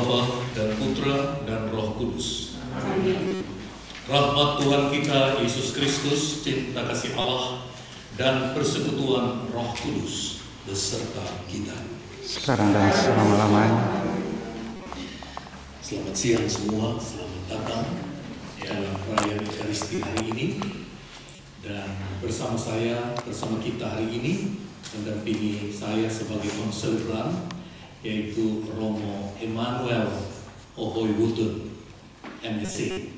Bapa dan Putra dan Roh Kudus. Amin. Rahmat Tuhan kita Yesus Kristus, cinta kasih Allah, dan persekutuan Roh Kudus beserta kita sekarang dan selama-lamanya. Selamat siang semua, selamat datang dalam perayaan Ekaristi hari ini. Dan bersama kita hari ini mendampingi saya sebagai konselran, yaitu Romo Emmanuel Ohoy Wutun, MSc.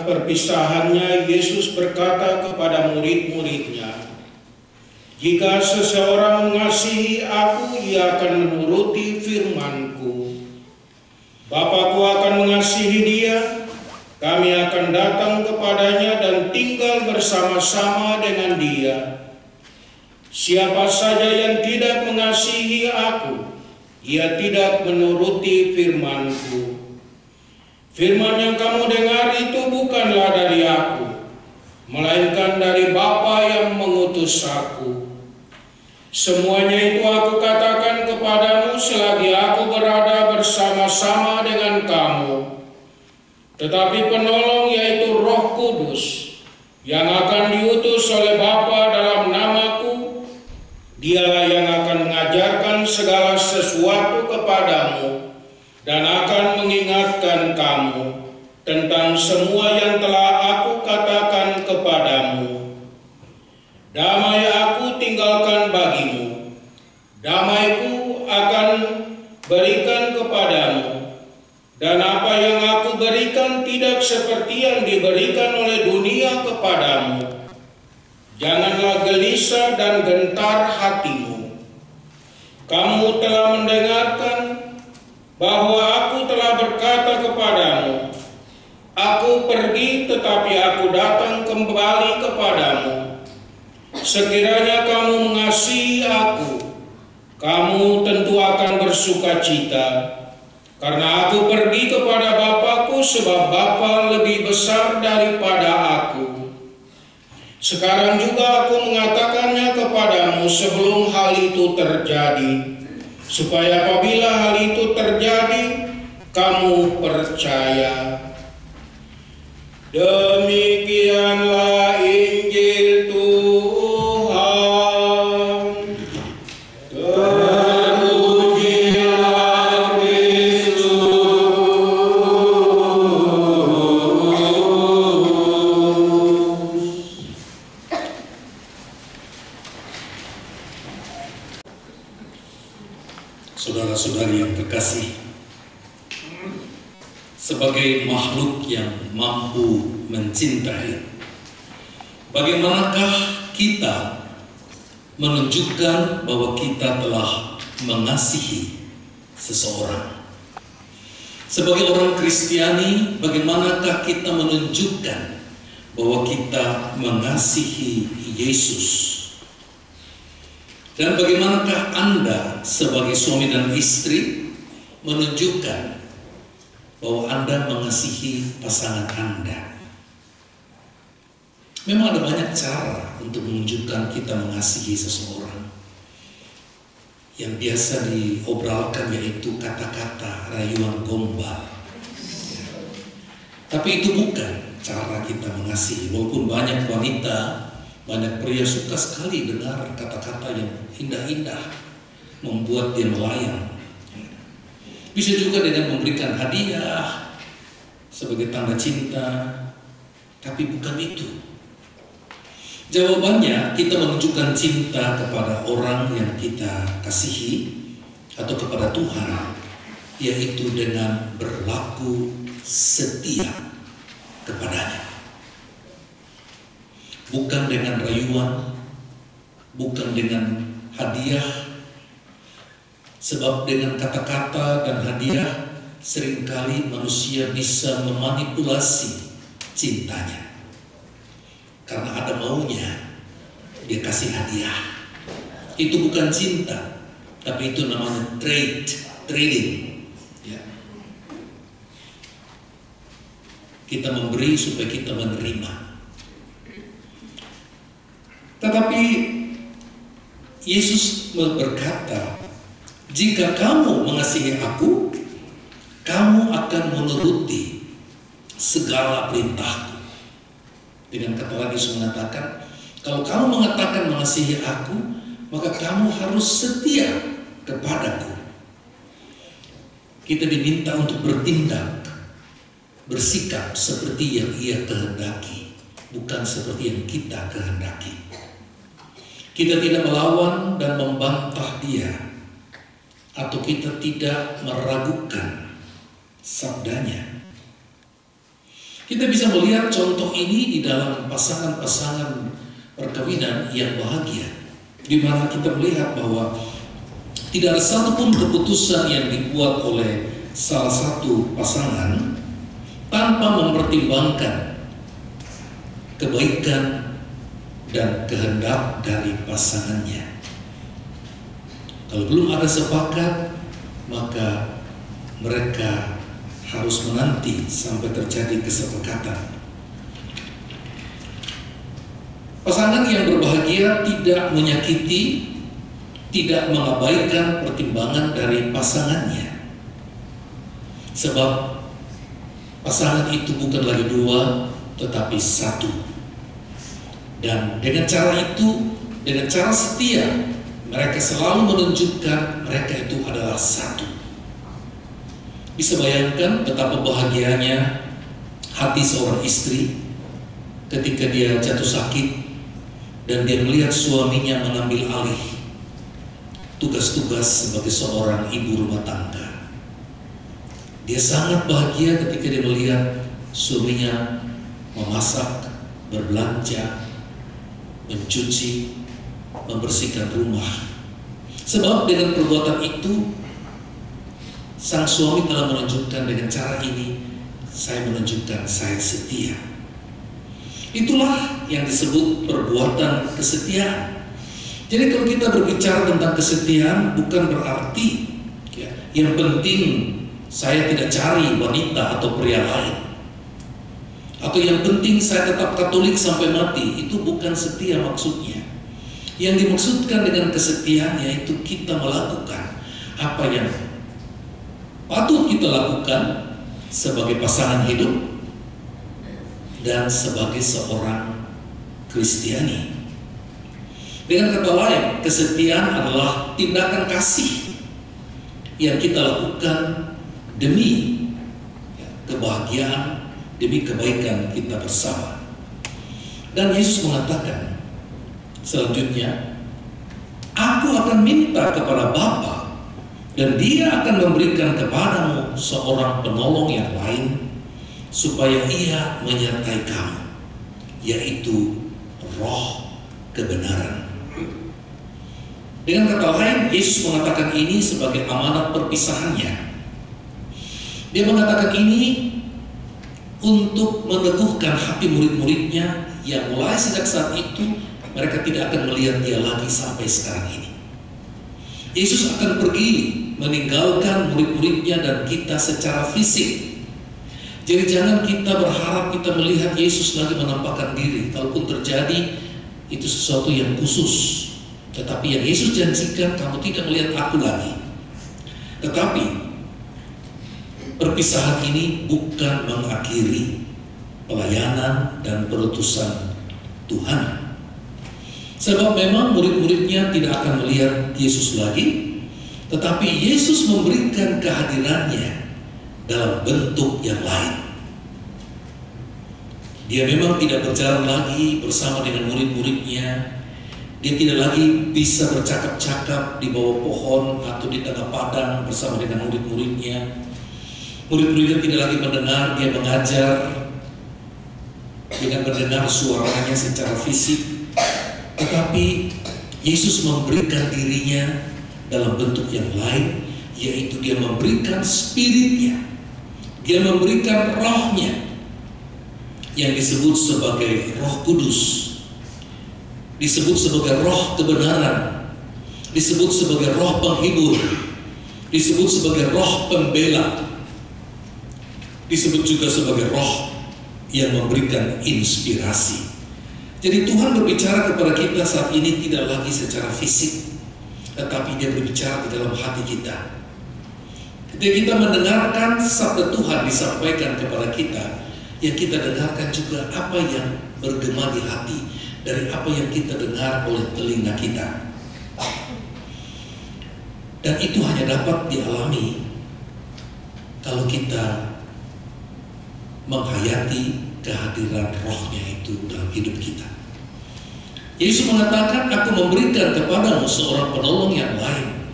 Perpisahannya, Yesus berkata kepada murid-muridnya, "Jika seseorang mengasihi Aku, ia akan menuruti firman-Ku. Bapa-Ku akan mengasihi dia, kami akan datang kepadanya dan tinggal bersama-sama dengan dia. Siapa saja yang tidak mengasihi Aku, ia tidak menuruti firman-Ku. Firman yang kamu dengar itu bukanlah dari Aku, melainkan dari Bapa yang mengutus Aku. Semuanya itu Aku katakan kepadamu selagi Aku berada bersama-sama dengan kamu. Tetapi penolong, yaitu Roh Kudus, yang akan diutus oleh Bapa dalam nama-Ku, Dialah yang akan mengajarkan segala sesuatu kepadamu dan akan mengingatkan kamu tentang semua yang telah Aku katakan kepadamu. Damai Aku tinggalkan bagimu, damai-Ku akan berikan kepadamu, dan apa yang Aku berikan tidak seperti yang diberikan oleh dunia kepadamu. Janganlah gelisah dan gentar hatimu. Kamu telah mendengarkan bahwa Aku telah berkata kepadamu, Aku pergi tetapi Aku datang kembali kepadamu. Sekiranya kamu mengasihi Aku, kamu tentu akan bersukacita, karena Aku pergi kepada Bapa-Ku, sebab Bapa lebih besar daripada Aku. Sekarang juga Aku mengatakannya kepadamu sebelum hal itu terjadi, supaya apabila hal itu terjadi, kamu percaya. Demikianlah Injil Tuhan. Terpujilah Kristus. Saudara-saudari yang terkasih, sebagai makhluk yang mampu mencintai, bagaimanakah kita menunjukkan bahwa kita telah mengasihi seseorang? Sebagai orang Kristiani, bagaimanakah kita menunjukkan bahwa kita mengasihi Yesus? Dan bagaimanakah Anda sebagai suami dan istri menunjukkan bahwa Anda mengasihi pasangan Anda? Memang ada banyak cara untuk menunjukkan kita mengasihi seseorang. Yang biasa diobrolkan yaitu kata-kata rayuan gombal. Tapi itu bukan cara kita mengasihi. Walaupun banyak wanita, banyak pria suka sekali dengar kata-kata yang indah-indah, membuat dia melayang. Bisa juga dengan memberikan hadiah sebagai tanda cinta, tapi bukan itu. Jawabannya, kita menunjukkan cinta kepada orang yang kita kasihi atau kepada Tuhan, yaitu dengan berlaku setia kepadanya. Bukan dengan rayuan, bukan dengan hadiah, sebab dengan kata-kata dan hadiah seringkali manusia bisa memanipulasi cintanya. Karena ada maunya, dia kasih hadiah. Itu bukan cinta, tapi itu namanya trading. Ya. Kita memberi supaya kita menerima. Tetapi Yesus berkata, jika kamu mengasihi aku, kamu akan menuruti segala perintahku. Dengan kata lain Yesus mengatakan, kalau kamu mengatakan mengasihi aku, maka kamu harus setia kepadaku. Kita diminta untuk bertindak, bersikap seperti yang Ia kehendaki, bukan seperti yang kita kehendaki. Kita tidak melawan dan membantah Dia, atau kita tidak meragukan sabdanya. Kita bisa melihat contoh ini di dalam pasangan-pasangan perkawinan yang bahagia, di mana kita melihat bahwa tidak ada satupun keputusan yang dibuat oleh salah satu pasangan tanpa mempertimbangkan kebaikan dan kehendak dari pasangannya. Kalau belum ada sepakat, maka mereka harus menanti sampai terjadi kesepakatan. Pasangan yang berbahagia tidak menyakiti, tidak mengabaikan pertimbangan dari pasangannya. Sebab pasangan itu bukan lagi dua, tetapi satu. Dan dengan cara itu, dengan cara setia, mereka selalu menunjukkan mereka itu adalah satu. Bisa bayangkan betapa bahagianya hati seorang istri ketika dia jatuh sakit dan dia melihat suaminya mengambil alih tugas-tugas sebagai seorang ibu rumah tangga. Dia sangat bahagia ketika dia melihat suaminya memasak, berbelanja, mencuci, membersihkan rumah. Sebab dengan perbuatan itu, sang suami telah menunjukkan dengan cara ini, saya menunjukkan saya setia. Itulah yang disebut perbuatan kesetiaan. Jadi kalau kita berbicara tentang kesetiaan, bukan berarti yang penting saya tidak cari wanita atau pria lain, atau yang penting saya tetap Katolik sampai mati. Itu bukan setia maksudnya. Yang dimaksudkan dengan kesetiaan yaitu kita melakukan apa yang patut kita lakukan sebagai pasangan hidup dan sebagai seorang Kristiani. Dengan kata lain, kesetiaan adalah tindakan kasih yang kita lakukan demi kebahagiaan, demi kebaikan kita bersama. Dan Yesus mengatakan selanjutnya, aku akan minta kepada Bapa dan Dia akan memberikan kepadamu seorang penolong yang lain supaya Ia menyertai kamu, yaitu Roh kebenaran. Dengan kata lain, Yesus mengatakan ini sebagai amanat perpisahannya. Dia mengatakan ini untuk meneguhkan hati murid-muridnya yang mulai sejak saat itu mereka tidak akan melihat Dia lagi sampai sekarang ini. Yesus akan pergi meninggalkan murid-muridnya dan kita secara fisik. Jadi jangan kita berharap kita melihat Yesus lagi menampakkan diri. Kalaupun terjadi, itu sesuatu yang khusus. Tetapi yang Yesus janjikan, kamu tidak melihat aku lagi. Tetapi perpisahan ini bukan mengakhiri pelayanan dan perutusan Tuhan. Sebab memang murid-muridnya tidak akan melihat Yesus lagi, Tetapi Yesus memberikan kehadirannya dalam bentuk yang lain. Dia memang tidak berjalan lagi bersama dengan murid-muridnya. Dia tidak lagi bisa bercakap-cakap di bawah pohon atau di tengah padang bersama dengan murid-muridnya. Murid-muridnya tidak lagi mendengar dia mengajar dengan mendengar suaranya secara fisik. Tetapi Yesus memberikan dirinya dalam bentuk yang lain, yaitu dia memberikan spiritnya, dia memberikan rohnya yang disebut sebagai Roh Kudus, disebut sebagai roh kebenaran, disebut sebagai roh penghibur, disebut sebagai roh pembela, disebut juga sebagai roh yang memberikan inspirasi. Jadi Tuhan berbicara kepada kita saat ini tidak lagi secara fisik, tetapi dia berbicara di dalam hati kita. Ketika kita mendengarkan sabda Tuhan disampaikan kepada kita, yang kita dengarkan juga apa yang bergema di hati dari apa yang kita dengar oleh telinga kita. Dan itu hanya dapat dialami kalau kita menghayati kehadiran rohnya itu dalam hidup kita. Yesus mengatakan, aku memberikan kepadamu seorang penolong yang lain,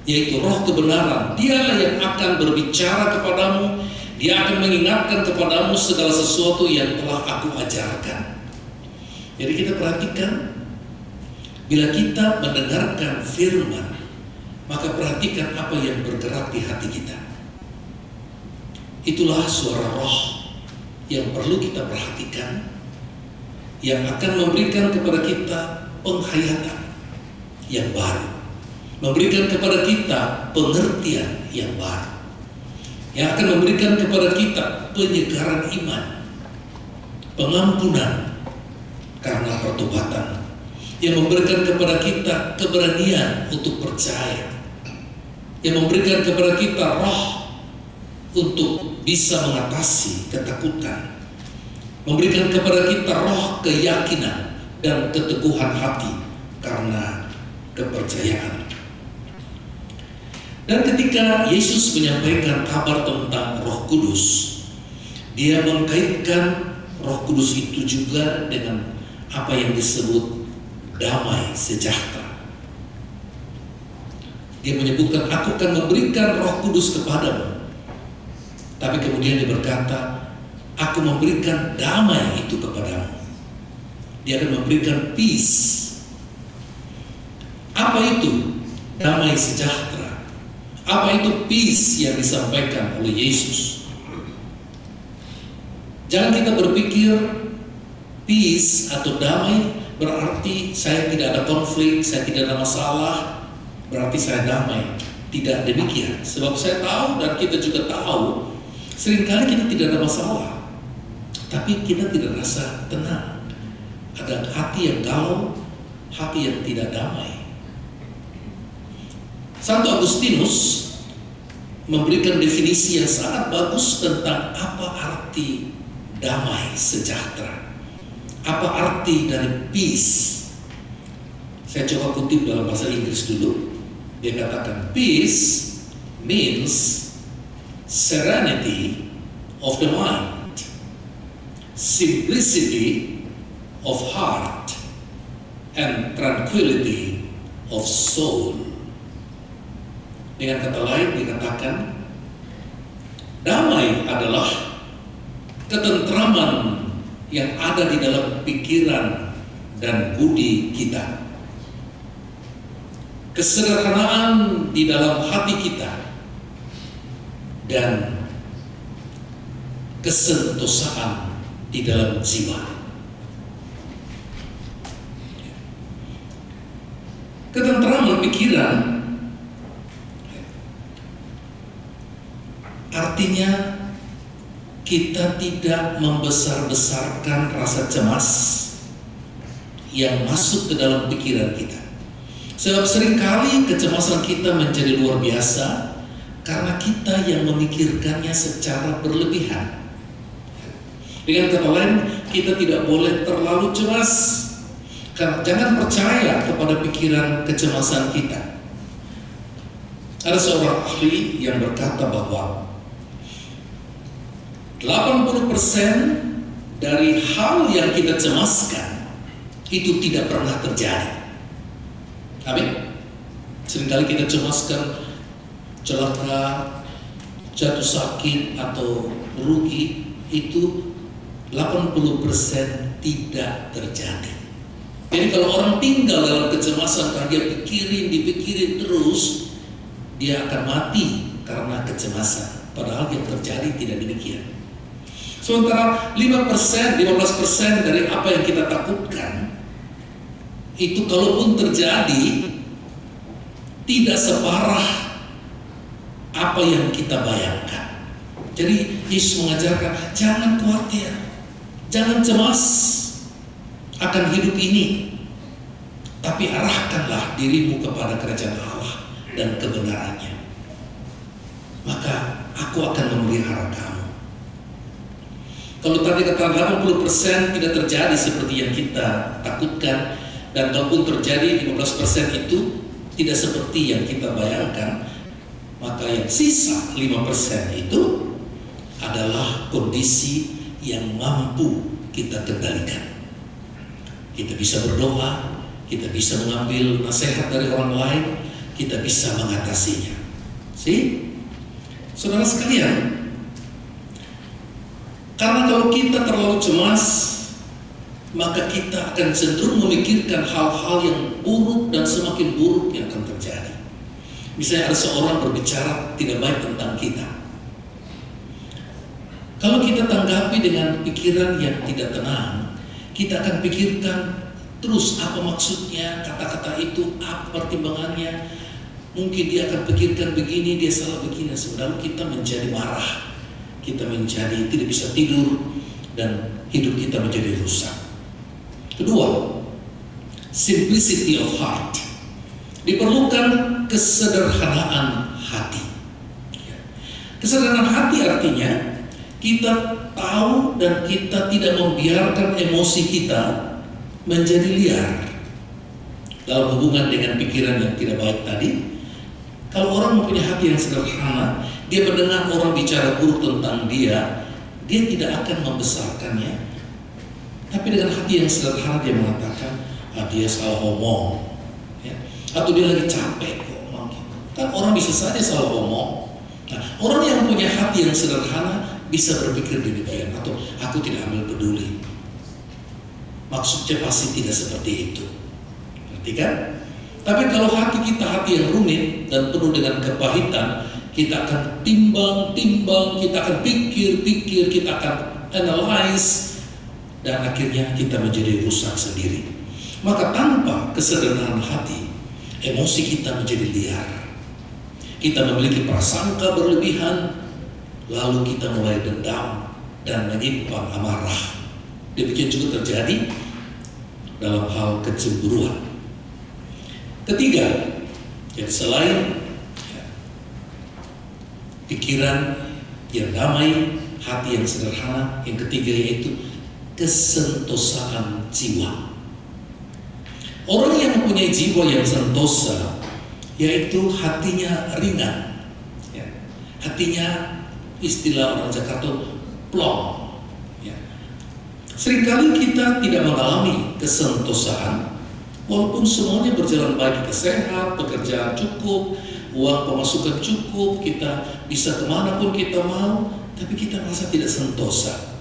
yaitu roh kebenaran. Dialah yang akan berbicara kepadamu, dia akan mengingatkan kepadamu segala sesuatu yang telah aku ajarkan. Jadi kita perhatikan, bila kita mendengarkan firman, maka perhatikan apa yang bergerak di hati kita. Itulah suara roh yang perlu kita perhatikan, yang akan memberikan kepada kita penghayatan yang baru, memberikan kepada kita pengertian yang baru, yang akan memberikan kepada kita penyegaran iman, pengampunan karena pertobatan, yang memberikan kepada kita keberanian untuk percaya, yang memberikan kepada kita roh untuk bisa mengatasi ketakutan, memberikan kepada kita roh keyakinan dan keteguhan hati karena kepercayaan. Dan ketika Yesus menyampaikan kabar tentang Roh Kudus, dia mengkaitkan Roh Kudus itu juga dengan apa yang disebut damai sejahtera. Dia menyebutkan, aku akan memberikan Roh Kudus kepadamu. Tapi kemudian dia berkata, aku memberikan damai itu kepadamu. Dia akan memberikan peace. Apa itu damai sejahtera? Apa itu peace yang disampaikan oleh Yesus? Jangan kita berpikir peace atau damai berarti saya tidak ada konflik, saya tidak ada masalah, berarti saya damai. Tidak demikian. Sebab saya tahu dan kita juga tahu, seringkali kita tidak ada masalah, tapi kita tidak rasa tenang. Ada hati yang galau, hati yang tidak damai. Santo Agustinus memberikan definisi yang sangat bagus tentang apa arti damai sejahtera. Apa arti dari peace? Saya coba kutip dalam bahasa Inggris dulu. Dia katakan, peace means serenity of the mind, simplicity of heart, and tranquility of soul. Dengan kata lain dikatakan, damai adalah ketentraman yang ada di dalam pikiran dan budi kita, kesederhanaan di dalam hati kita, dan kesentosaan di dalam jiwa. Ketentraman pikiran artinya kita tidak membesar-besarkan rasa cemas yang masuk ke dalam pikiran kita. Sebab seringkali kecemasan kita menjadi luar biasa karena kita yang memikirkannya secara berlebihan. Dengan kata lain, kita tidak boleh terlalu cemas. Jangan percaya kepada pikiran kecemasan kita. Ada seorang ahli yang berkata bahwa 80% dari hal yang kita cemaskan itu tidak pernah terjadi. Amin. Seringkali kita cemaskan celaka, jatuh sakit atau rugi, itu 80% tidak terjadi. Jadi kalau orang tinggal dalam kecemasan karena dia dipikirin terus, dia akan mati karena kecemasan. Padahal yang terjadi tidak demikian. Sementara 5%, 15% dari apa yang kita takutkan itu kalaupun terjadi tidak separah apa yang kita bayangkan. Jadi Yesus mengajarkan, jangan khawatir, jangan cemas akan hidup ini, tapi arahkanlah dirimu kepada kerajaan Allah dan kebenarannya. Maka aku akan memelihara kamu. Kalau tadi kata 80% tidak terjadi seperti yang kita takutkan, dan kalaupun terjadi 15% itu tidak seperti yang kita bayangkan, maka yang sisa 5% itu adalah kondisi yang mampu kita kendalikan. Kita bisa berdoa, kita bisa mengambil nasihat dari orang lain, kita bisa mengatasinya. Saudara sekalian, karena kalau kita terlalu cemas, maka kita akan cenderung memikirkan hal-hal yang buruk dan semakin buruk yang akan terjadi. Misalnya ada seorang berbicara tidak baik tentang kita. Kalau kita tanggapi dengan pikiran yang tidak tenang, kita akan pikirkan terus apa maksudnya kata-kata itu, apa pertimbangannya. Mungkin dia akan pikirkan begini, dia salah begini. Lalu kita menjadi marah, kita menjadi tidak bisa tidur, dan hidup kita menjadi rusak. Kedua, simplicity of heart. Diperlukan kesederhanaan hati. Kesederhanaan hati artinya kita tahu dan kita tidak membiarkan emosi kita menjadi liar dalam hubungan dengan pikiran yang tidak baik tadi. Kalau orang mempunyai hati yang sederhana, dia mendengar orang bicara buruk tentang dia tidak akan membesarkannya. Tapi dengan hati yang sederhana dia mengatakan, dia salah ngomong, ya. Atau dia lagi capek kok ngomong gitu. Kan orang bisa saja salah ngomong. Nah, orang yang punya hati yang sederhana bisa berpikir demikian, atau aku tidak ambil peduli. Maksudnya pasti tidak seperti itu. Ngerti kan? Tapi kalau hati kita hati yang rumit dan penuh dengan kepahitan, kita akan timbang-timbang, kita akan pikir-pikir, kita akan analyze, dan akhirnya kita menjadi rusak sendiri. Maka tanpa kesederhanaan hati, emosi kita menjadi liar. Kita memiliki prasangka berlebihan, lalu kita mulai dendam dan menyimpan amarah. Demikian juga terjadi dalam hal kecemburuan. Ketiga, jadi selain pikiran yang damai, hati yang sederhana, yang ketiga yaitu kesentosaan jiwa. Orang yang mempunyai jiwa yang sentosa, yaitu hatinya ringan, ya. Hatinya, istilah orang Jakarta, plong. Ya. Seringkali kita tidak mengalami kesentosaan, walaupun semuanya berjalan baik, kita sehat, pekerjaan cukup, uang pemasukan cukup, kita bisa kemana pun kita mau, tapi kita merasa tidak sentosa.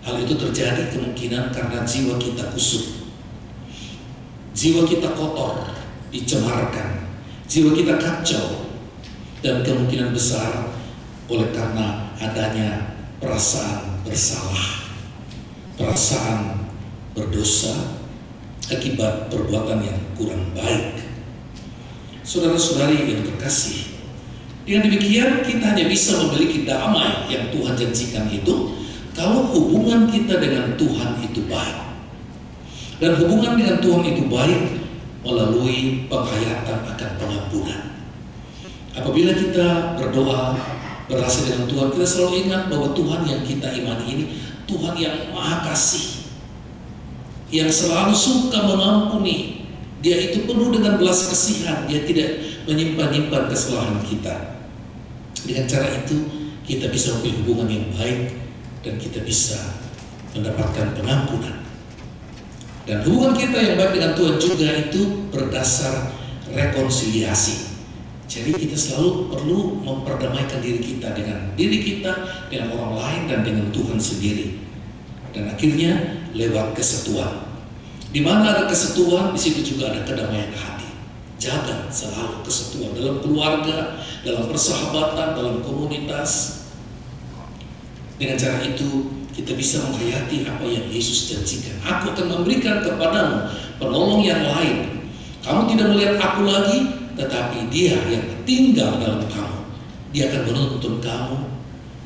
Hal itu terjadi kemungkinan karena jiwa kita kusut, jiwa kita kotor, dicemarkan, jiwa kita kacau, dan kemungkinan besar oleh karena adanya perasaan bersalah, perasaan berdosa akibat perbuatan yang kurang baik. Saudara-saudari yang terkasih, dengan demikian kita hanya bisa memiliki damai yang Tuhan janjikan itu kalau hubungan kita dengan Tuhan itu baik. Dan hubungan dengan Tuhan itu baik melalui penghayatan akan pengampunan. Apabila kita berdoa, berhasil dengan Tuhan, kita selalu ingat bahwa Tuhan yang kita imani ini Tuhan yang Maha Kasih, yang selalu suka mengampuni. Dia itu penuh dengan belas kasihan. Dia tidak menyimpan kesalahan kita. Dengan cara itu kita bisa mempunyai hubungan yang baik dan kita bisa mendapatkan pengampunan. Dan hubungan kita yang baik dengan Tuhan juga itu berdasar rekonsiliasi. Jadi kita selalu perlu memperdamaikan diri kita, dengan orang lain, dan dengan Tuhan sendiri. Dan akhirnya lewat kesatuan. Di mana ada kesatuan, di situ juga ada kedamaian hati. Jaga selalu kesatuan dalam keluarga, dalam persahabatan, dalam komunitas. Dengan cara itu kita bisa menghayati apa yang Yesus janjikan. Aku akan memberikan kepadamu penolong yang lain. Kamu tidak melihat aku lagi, tetapi Dia yang tinggal dalam kamu. Dia akan menuntun kamu,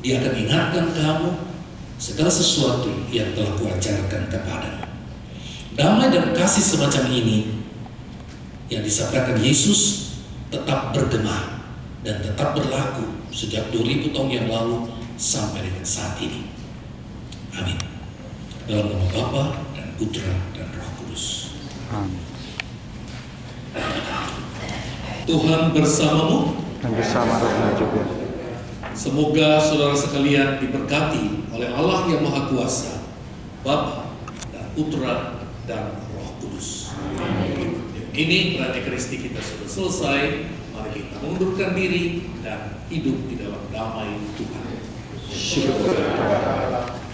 Dia akan ingatkan kamu segala sesuatu yang telah Kuajarkan kepadamu. Damai dan kasih semacam ini yang disabdakan Yesus tetap bergema dan tetap berlaku sejak 2000 tahun yang lalu sampai dengan saat ini. Amin. Dalam nama Bapa dan Putra dan Roh Kudus. Amin. Tuhan bersamamu Dan bersama rohnya juga. Semoga saudara sekalian diberkati oleh Allah yang Maha Kuasa, Bapa dan Putra dan Roh Kudus. Ini berarti Ekaristi kita sudah selesai. Mari kita mengundurkan diri dan hidup di dalam damai Tuhan. Syukur kepada Allah.